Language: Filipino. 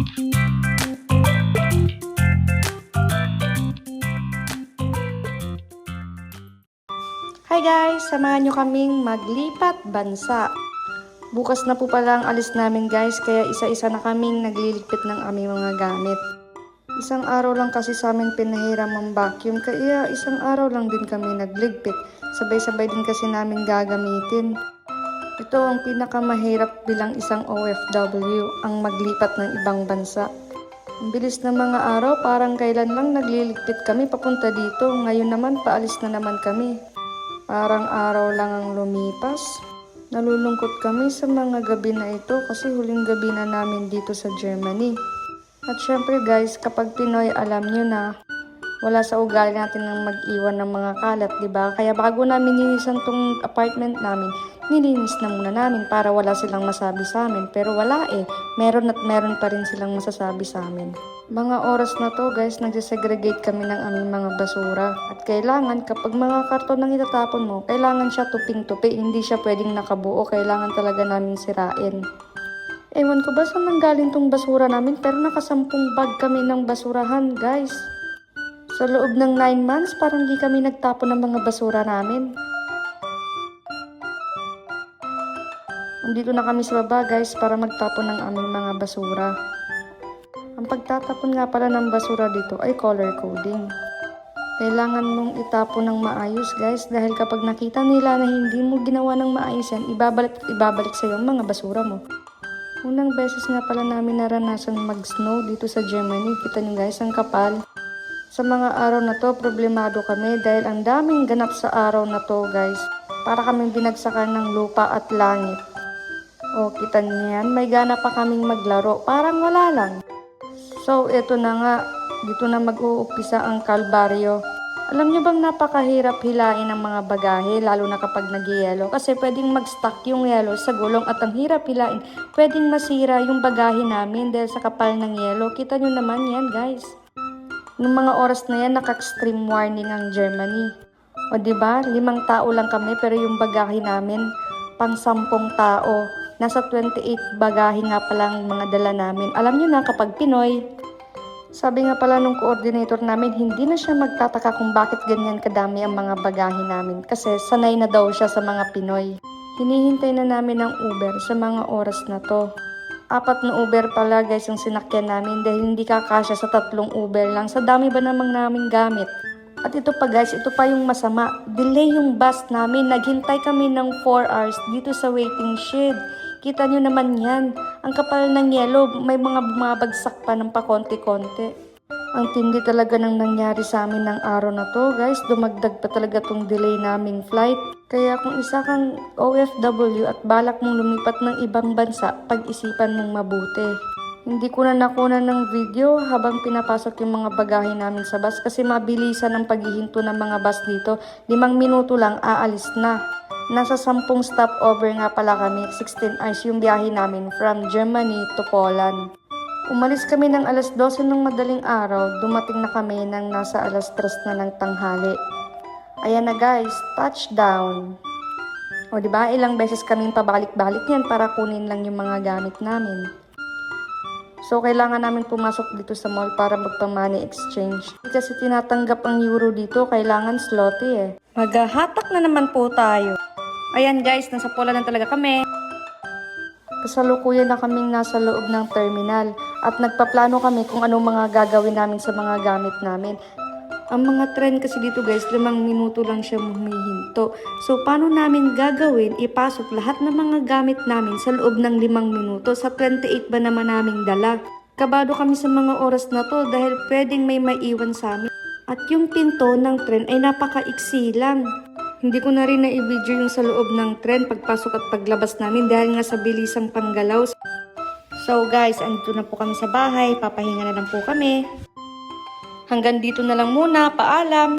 Hi guys! Samahan nyo kaming maglipat bansa. Bukas na po pala ang alis namin guys, kaya isa-isa na kaming nagliligpit ng aming mga gamit. Isang araw lang kasi sa amin pinahiram ang vacuum, kaya isang araw lang din kami nagligpit. Sabay-sabay din kasi namin gagamitin. Ito ang pinakamahirap bilang isang OFW, ang maglipat ng ibang bansa. Ang bilis ng mga araw, parang kailan lang nagliligpit kami papunta dito. Ngayon naman paalis na naman kami. Parang araw lang ang lumipas. Nalulungkot kami sa mga gabi na ito kasi huling gabi na namin dito sa Germany. At syempre guys, kapag Pinoy, alam nyo na wala sa ugali natin ng mag-iwan ng mga kalat, diba? Kaya bago namin ninisan tong apartment namin, nilinis na muna namin para wala silang masabi sa amin. Pero wala meron at meron pa rin silang masasabi sa amin. Mga oras na to guys, nagsisegregate kami ng aming mga basura. At kailangan kapag mga karton ang itatapon mo, kailangan siya tuping-tupi, hindi siya pwedeng nakabuo, kailangan talaga namin sirain. Ewan ko ba saan nanggaling tong basura namin, pero nakasampung bag kami ng basurahan guys. Sa loob ng 9 months, parang di kami nagtapon ng mga basura namin. Andito na kami sa baba guys para magtapon ng aming mga basura. Ang pagtatapon nga pala ng basura dito ay color coding. Kailangan mong itapon ng maayos guys dahil kapag nakita nila na hindi mo ginawa ng maayos yan, ibabalik sa iyo ang mga basura mo. Unang beses nga pala namin naranasan mag-snow dito sa Germany. Kita nyo guys, ang kapal. Sa mga araw na to, problemado kami dahil ang daming ganap sa araw na to guys. Para kaming binagsakan ng lupa at langit. O, kita nyo yan, may gana pa kaming maglaro. Parang wala lang. So, ito na nga, dito na mag-uumpisa ang kalbaryo. Alam nyo bang napakahirap hilain ang mga bagahe, lalo na kapag nag-yelo? Kasi pwedeng mag-stuck yung yelo sa gulong at ang hirap hilain. Pwedeng masira yung bagahe namin dahil sa kapal ng yelo. Kita nyo naman yan, guys. Noong mga oras na yan, naka-extreme warning ang Germany. O diba, 5 tao lang kami pero yung bagahe namin, pang 10 tao. Nasa 28 bagahe nga palang mga dala namin. Alam nyo na kapag Pinoy, sabi nga pala nung coordinator namin, hindi na siya magtataka kung bakit ganyan kadami ang mga bagahe namin. Kasi sanay na daw siya sa mga Pinoy. Hinihintay na namin ang Uber sa mga oras na to. 4 na Uber pala guys yung sinakyan namin dahil hindi kakasya sa 3 Uber lang. Sa dami ba namang naming gamit? At ito pa guys, ito pa yung masama. Delay yung bus namin. Naghintay kami ng 4 hours dito sa waiting shed. Kita nyo naman yan. Ang kapal ng yelo, may mga bumabagsak pa ng pakonti-konti. Ang tindi talaga ng nangyari sa amin ng araw na to guys. Dumagdag pa talaga tong delay naming flight. Kaya kung isa kang OFW at balak mong lumipat ng ibang bansa, pag-isipan mong mabuti. Hindi ko na nakunan ng video habang pinapasok yung mga bagahe namin sa bus kasi mabilisan ang paghihinto ng mga bus dito. 5 minuto lang, aalis na. Nasa 10 stopover nga pala kami, 16 hours yung biyahe namin from Germany to Poland. Umalis kami ng alas 12 ng madaling araw, dumating na kami ng nasa alas 3 na ng tanghali. Ayan na guys, touchdown! O diba, ilang beses kaming pabalik-balik yan para kunin lang yung mga gamit namin. So, kailangan namin pumasok dito sa mall para magpa-money exchange. Kasi tinatanggap ang euro dito, kailangan zloty Maghahatak na naman po tayo. Ayan guys, nasa Poland na talaga kami. Kasalukuyan na kaming nasa loob ng terminal at nagpaplano kami kung anong mga gagawin namin sa mga gamit namin. Ang mga tren kasi dito guys, 5 minuto lang siya humihinto. So, paano namin gagawin? Ipasok lahat ng mga gamit namin sa loob ng 5 minuto. Sa 28 ba naman naming dala? Kabado kami sa mga oras na to dahil pwedeng may maiwan sa amin. At yung pinto ng tren ay napakaiksi lang. Hindi ko na rin na-i-video yung sa loob ng tren pagpasok at paglabas namin dahil nga sa bilisang panggalaw. So guys, andito na po kami sa bahay. Papahinga na lang po kami. Hanggang dito na lang muna. Paalam!